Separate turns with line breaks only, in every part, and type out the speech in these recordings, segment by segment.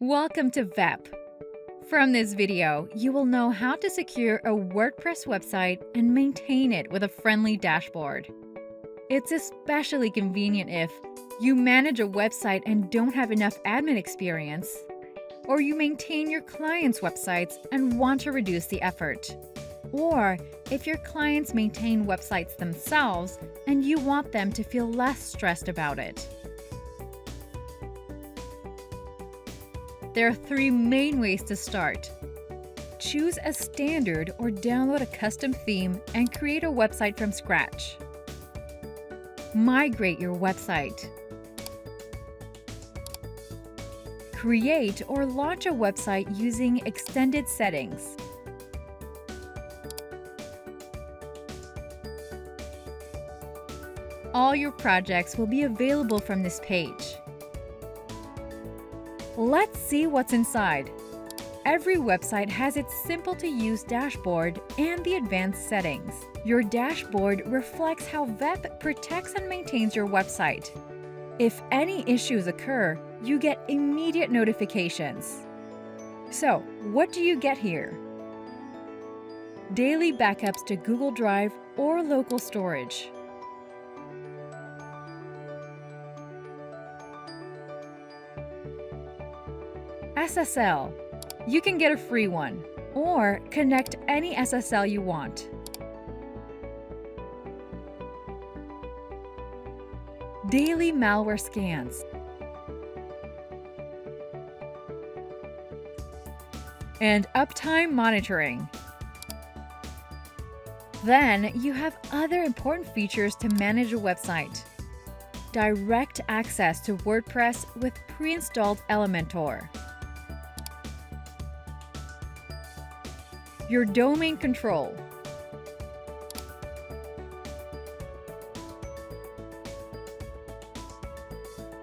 Welcome to VEP. From this video, you will know how to secure a WordPress website and maintain it with a friendly dashboard. It's especially convenient if you manage a website and don't have enough admin experience, or you maintain your clients' websites and want to reduce the effort, or if your clients maintain websites themselves and you want them to feel less stressed about it. There are three main ways to start. Choose a standard or download a custom theme and create a website from scratch. Migrate your website. Create or launch a website using extended settings. All your projects will be available from this page. Let's see what's inside. Every website has its simple-to-use dashboard and the advanced settings. Your dashboard reflects how VEP protects and maintains your website. If any issues occur, you get immediate notifications. So, what do you get here? Daily backups to Google Drive or local storage. SSL. You can get a free one, or connect any SSL you want. Daily malware scans. And uptime monitoring. Then you have other important features to manage a website. Direct access to WordPress with pre-installed Elementor. Your domain control.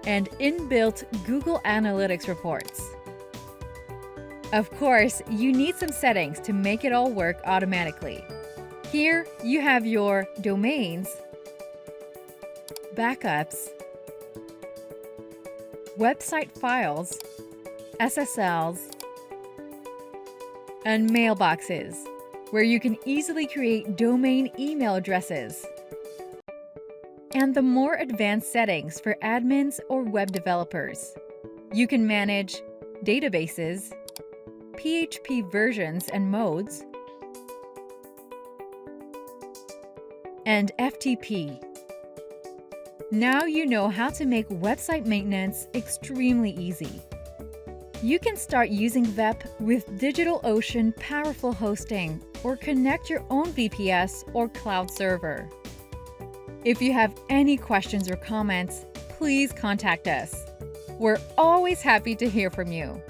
And inbuilt Google Analytics reports. Of course, you need some settings to make it all work automatically. Here you have your domains, backups, website files, SSLs, and mailboxes, where you can easily create domain email addresses. And the more advanced settings for admins or web developers. You can manage databases, PHP versions and modes, and FTP. Now you know how to make website maintenance extremely easy. You can start using VEP with DigitalOcean powerful hosting or connect your own VPS or cloud server. If you have any questions or comments, please contact us. We're always happy to hear from you.